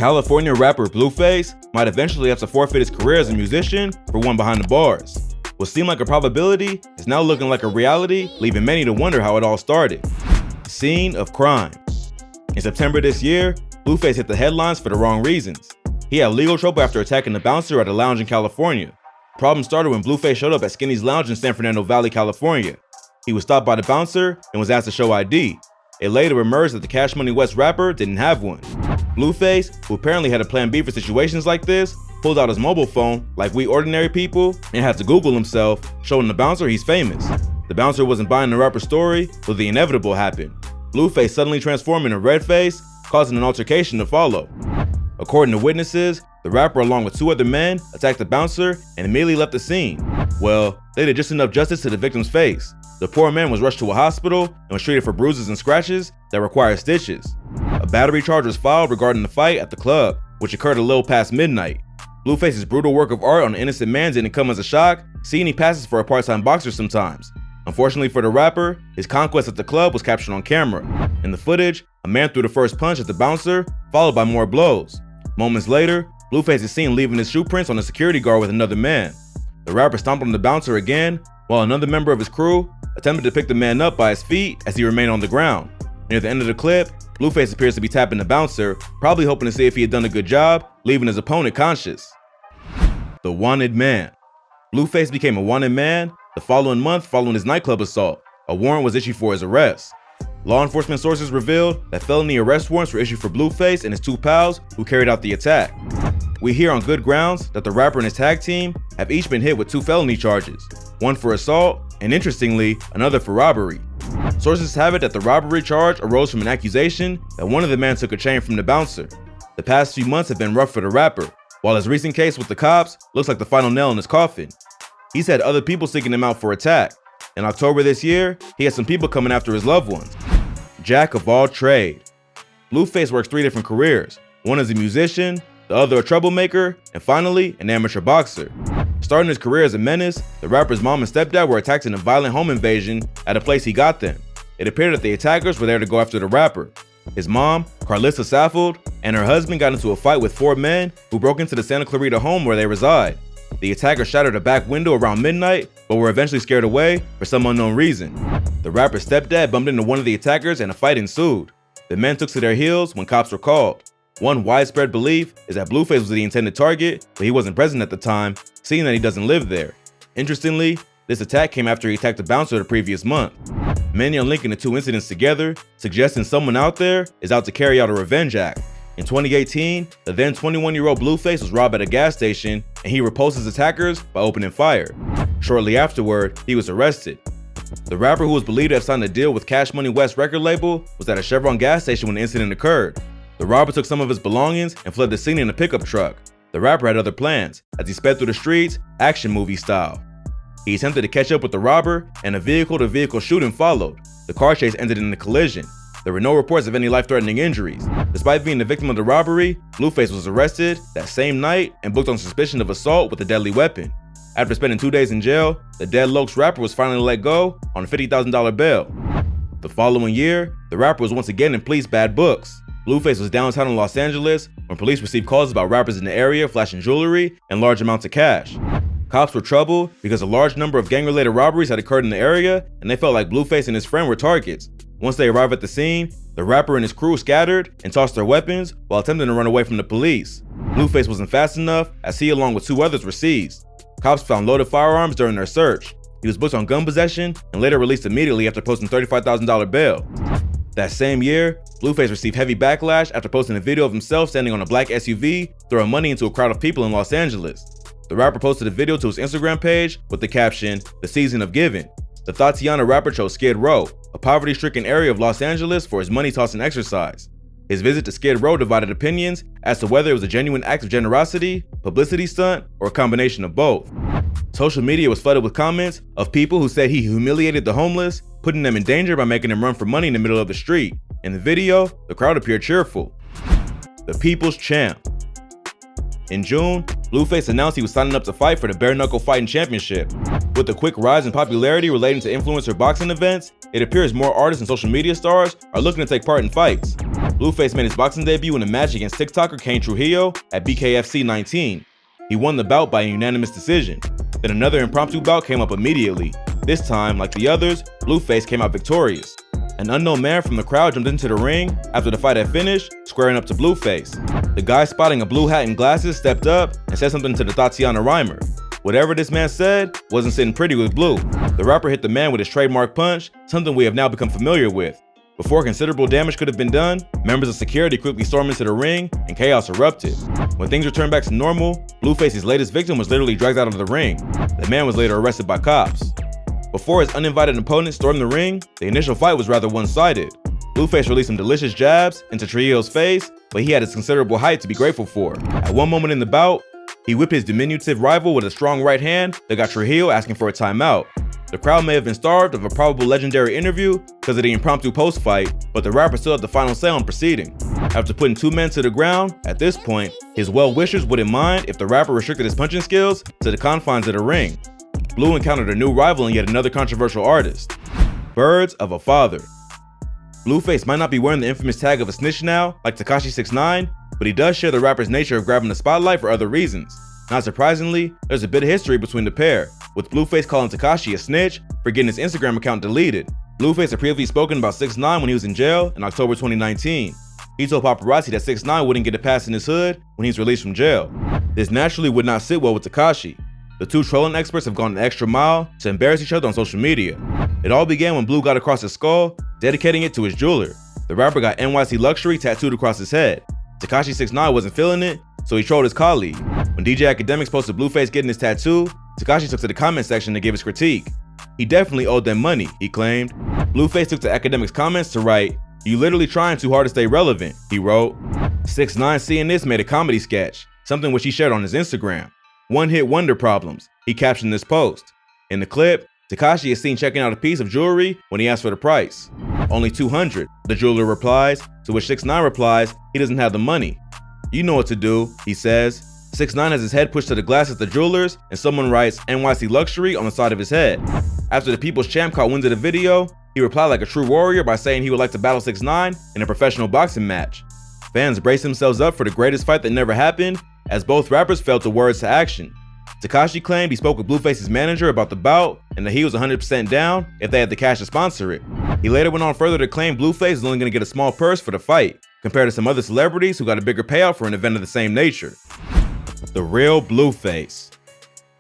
California rapper Blueface might eventually have to forfeit his career as a musician for one behind the bars. What seemed like a probability is now looking like a reality, leaving many to wonder how it all started. Scene of crime. In September this year, Blueface hit the headlines for the wrong reasons. He had legal trouble after attacking a bouncer at a lounge in California. Problem started when Blueface showed up at Skinny's Lounge in San Fernando Valley, California. He was stopped by the bouncer and was asked to show ID. It later emerged that the Cash Money West rapper didn't have one. Blueface, who apparently had a plan B for situations like this, pulled out his mobile phone like we ordinary people and had to Google himself, showing the bouncer he's famous. The bouncer wasn't buying the rapper's story, but the inevitable happened. Blueface suddenly transformed into Redface, causing an altercation to follow. According to witnesses, the rapper along with two other men attacked the bouncer and immediately left the scene. Well, they did just enough justice to the victim's face. The poor man was rushed to a hospital and was treated for bruises and scratches that required stitches. A battery charge was filed regarding the fight at the club, which occurred a little past midnight. Blueface's brutal work of art on an innocent man didn't come as a shock, seeing he passes for a part-time boxer sometimes. Unfortunately for the rapper, his conquest at the club was captured on camera. In the footage, a man threw the first punch at the bouncer, followed by more blows. Moments later, Blueface is seen leaving his shoe prints on a security guard with another man. The rapper stomped on the bouncer again, while another member of his crew attempted to pick the man up by his feet as he remained on the ground. Near the end of the clip, Blueface appears to be tapping the bouncer, probably hoping to see if he had done a good job, leaving his opponent conscious. The Wanted Man. Blueface became a wanted man the following month following his nightclub assault. A warrant was issued for his arrest. Law enforcement sources revealed that felony arrest warrants were issued for Blueface and his two pals who carried out the attack. We hear on good grounds that the rapper and his tag team have each been hit with 2 felony charges, one for assault and, interestingly, another for robbery. Sources have it that the robbery charge arose from an accusation that one of the men took a chain from the bouncer. The past few months have been rough for the rapper, while his recent case with the cops looks like the final nail in his coffin. He's had other people seeking him out for attack. In October this year, he had some people coming after his loved ones. Jack of all trade. Blueface works 3 different careers. One as a musician, the other a troublemaker, and finally, an amateur boxer. Starting his career as a menace, the rapper's mom and stepdad were attacked in a violent home invasion at a place he got them. It appeared that the attackers were there to go after the rapper. His mom, Carlissa Saffold, and her husband got into a fight with 4 men who broke into the Santa Clarita home where they reside. The attackers shattered a back window around midnight, but were eventually scared away for some unknown reason. The rapper's stepdad bumped into one of the attackers and a fight ensued. The men took to their heels when cops were called. One widespread belief is that Blueface was the intended target, but he wasn't present at the time, seeing that he doesn't live there. Interestingly, this attack came after he attacked a bouncer the previous month. Many are linking the 2 incidents together, suggesting someone out there is out to carry out a revenge act. In 2018, the then 21-year-old Blueface was robbed at a gas station, and he repulsed his attackers by opening fire. Shortly afterward, he was arrested. The rapper, who was believed to have signed a deal with Cash Money West record label, was at a Chevron gas station when the incident occurred. The robber took some of his belongings and fled the scene in a pickup truck. The rapper had other plans, as he sped through the streets, action movie style. He attempted to catch up with the robber, and a vehicle-to-vehicle shooting followed. The car chase ended in a collision. There were no reports of any life-threatening injuries. Despite being the victim of the robbery, Blueface was arrested that same night and booked on suspicion of assault with a deadly weapon. After spending 2 days in jail, the Dead Lokes rapper was finally let go on a $50,000 bail. The following year, the rapper was once again in police bad books. Blueface was downtown in Los Angeles when police received calls about rappers in the area flashing jewelry and large amounts of cash. Cops were troubled because a large number of gang-related robberies had occurred in the area, and they felt like Blueface and his friend were targets. Once they arrived at the scene, the rapper and his crew scattered and tossed their weapons while attempting to run away from the police. Blueface wasn't fast enough, as he along with 2 others were seized. Cops found loaded firearms during their search. He was booked on gun possession and later released immediately after posting $35,000 bail. That same year, Blueface received heavy backlash after posting a video of himself standing on a black SUV throwing money into a crowd of people in Los Angeles. The rapper posted a video to his Instagram page with the caption, "The Season of Giving." The Tatiana rapper chose Skid Row, a poverty-stricken area of Los Angeles, for his money-tossing exercise. His visit to Skid Row divided opinions as to whether it was a genuine act of generosity, publicity stunt, or a combination of both. Social media was flooded with comments of people who said he humiliated the homeless, putting them in danger by making them run for money in the middle of the street. In the video, the crowd appeared cheerful. The People's Champ. In June, Blueface announced he was signing up to fight for the Bare Knuckle Fighting Championship. With a quick rise in popularity relating to influencer boxing events, it appears more artists and social media stars are looking to take part in fights. Blueface made his boxing debut in a match against TikToker Kane Trujillo at BKFC 19. He won the bout by a unanimous decision. Then another impromptu bout came up immediately. This time, like the others, Blueface came out victorious. An unknown man from the crowd jumped into the ring after the fight had finished, squaring up to Blueface. The guy spotting a blue hat and glasses stepped up and said something to the Tatiana rhymer. Whatever this man said wasn't sitting pretty with Blue. The rapper hit the man with his trademark punch, something we have now become familiar with. Before considerable damage could have been done, members of security quickly stormed into the ring and chaos erupted. When things returned back to normal, Blueface's latest victim was literally dragged out of the ring. The man was later arrested by cops. Before his uninvited opponent stormed the ring, the initial fight was rather one-sided. Blueface released some delicious jabs into Trujillo's face, but he had his considerable height to be grateful for. At one moment in the bout, he whipped his diminutive rival with a strong right hand that got Trujillo asking for a timeout. The crowd may have been starved of a probable legendary interview because of the impromptu post-fight, but the rapper still had the final say on proceeding. After putting two men to the ground, at this point, his well-wishers wouldn't mind if the rapper restricted his punching skills to the confines of the ring. Blue encountered a new rival and yet another controversial artist. Birds of a Father. Blueface might not be wearing the infamous tag of a snitch now, like Tekashi 6ix9ine, but he does share the rapper's nature of grabbing the spotlight for other reasons. Not surprisingly, there's a bit of history between the pair, with Blueface calling Tekashi a snitch for getting his Instagram account deleted. Blueface had previously spoken about 6ix9ine when he was in jail in October 2019. He told paparazzi that 6ix9ine wouldn't get a pass in his hood when he was released from jail. This naturally would not sit well with Tekashi. The two trolling experts have gone an extra mile to embarrass each other on social media. It all began when Blue got across his skull, dedicating it to his jeweler. The rapper got NYC Luxury tattooed across his head. Tekashi 6ix9ine wasn't feeling it, so he trolled his colleague. When DJ Academics posted Blueface getting his tattoo, Tekashi took to the comment section to give his critique. He definitely owed them money, he claimed. Blueface took to Academics' comments to write, "You literally trying too hard to stay relevant," he wrote. 6ix9ine seeing this made a comedy sketch, something which he shared on his Instagram. "One-hit wonder problems," he captioned this post. In the clip, Tekashi is seen checking out a piece of jewelry when he asks for the price. "Only $200, the jeweler replies, to which 6ix9ine replies he doesn't have the money. "You know what to do," he says. 6ix9ine has his head pushed to the glass at the jeweler's, and someone writes NYC Luxury on the side of his head. After the People's Champ caught wind of the video, he replied like a true warrior by saying he would like to battle 6ix9ine in a professional boxing match. Fans braced themselves up for the greatest fight that never happened, as both rappers felt the words to action. Tekashi claimed he spoke with Blueface's manager about the bout and that he was 100% down if they had the cash to sponsor it. He later went on further to claim Blueface is only going to get a small purse for the fight, compared to some other celebrities who got a bigger payout for an event of the same nature. The Real Blueface.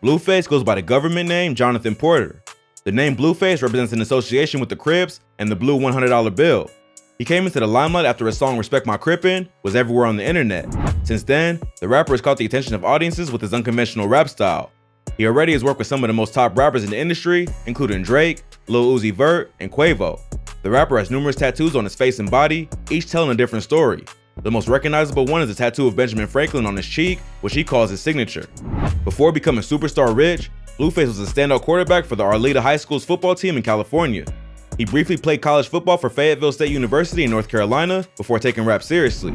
Blueface goes by the government name Jonathan Porter. The name Blueface represents an association with the Crips and the blue $100 bill. He came into the limelight after his song Respect My Crippin' was everywhere on the internet. Since then, the rapper has caught the attention of audiences with his unconventional rap style. He already has worked with some of the most top rappers in the industry, including Drake, Lil Uzi Vert, and Quavo. The rapper has numerous tattoos on his face and body, each telling a different story. The most recognizable one is a tattoo of Benjamin Franklin on his cheek, which he calls his signature. Before becoming superstar rich, Blueface was a standout quarterback for the Arleta High School's football team in California. He briefly played college football for Fayetteville State University in North Carolina before taking rap seriously.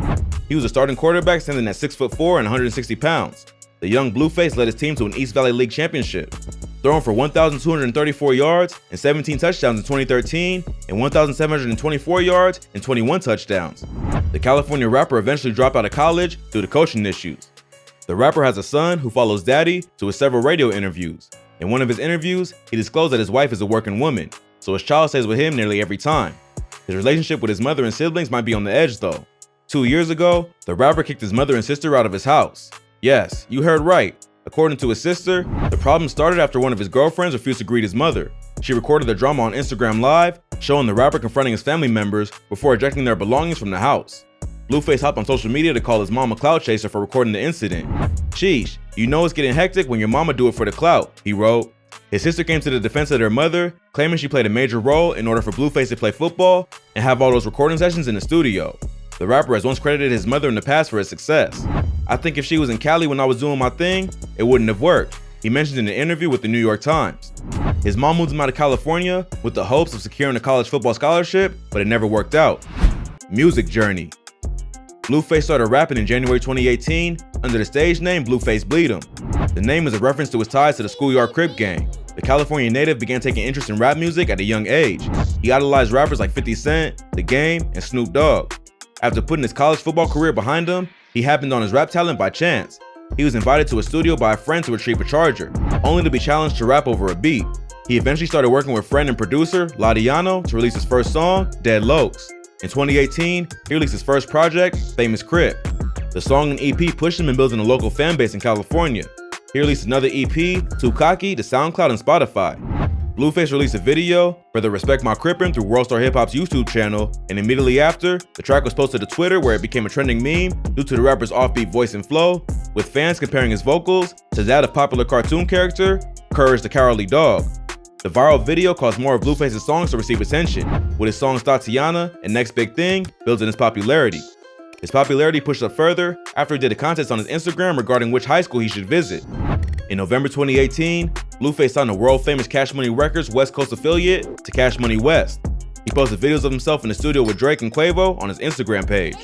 He was a starting quarterback standing at 6'4" and 160 pounds. The young Blueface led his team to an East Valley League championship, throwing for 1,234 yards and 17 touchdowns in 2013 and 1,724 yards and 21 touchdowns. The California rapper eventually dropped out of college due to coaching issues. The rapper has a son who follows daddy to his several radio interviews. In one of his interviews, he disclosed that his wife is a working woman, so his child stays with him nearly every time. His relationship with his mother and siblings might be on the edge though. 2 years ago, the rapper kicked his mother and sister out of his house. Yes, you heard right. According to his sister, the problem started after one of his girlfriends refused to greet his mother. She recorded the drama on Instagram Live, showing the rapper confronting his family members before ejecting their belongings from the house. Blueface hopped on social media to call his mom a clout chaser for recording the incident. "Sheesh, you know it's getting hectic when your mama do it for the clout," he wrote. His sister came to the defense of their mother, claiming she played a major role in order for Blueface to play football and have all those recording sessions in the studio. The rapper has once credited his mother in the past for his success. "I think if she was in Cali when I was doing my thing, it wouldn't have worked," he mentioned in an interview with the New York Times. His mom moved him out of California with the hopes of securing a college football scholarship, but it never worked out. Music journey. Blueface started rapping in January 2018 under the stage name Blueface Bleed 'Em. The name is a reference to his ties to the Schoolyard Crip gang. The California native began taking interest in rap music at a young age. He idolized rappers like 50 Cent, The Game, and Snoop Dogg. After putting his college football career behind him, he happened on his rap talent by chance. He was invited to a studio by a friend to retrieve a charger, only to be challenged to rap over a beat. He eventually started working with friend and producer Ladiano to release his first song, Dead Lokes. In 2018, he released his first project, Famous Crip. The song and EP pushed him in building a local fan base in California. He released another EP, Too Cocky, to SoundCloud and Spotify. Blueface released a video for the Respect My Crippin' through Worldstar Hip Hop's YouTube channel, and immediately after, the track was posted to Twitter where it became a trending meme due to the rapper's offbeat voice and flow, with fans comparing his vocals to that of popular cartoon character, Courage the Cowardly Dog. The viral video caused more of Blueface's songs to receive attention, with his songs Tatiana and Next Big Thing building his popularity. His popularity pushed up further after he did a contest on his Instagram regarding which high school he should visit. In November 2018, Blueface signed the world-famous Cash Money Records West Coast affiliate to Cash Money West. He posted videos of himself in the studio with Drake and Quavo on his Instagram page.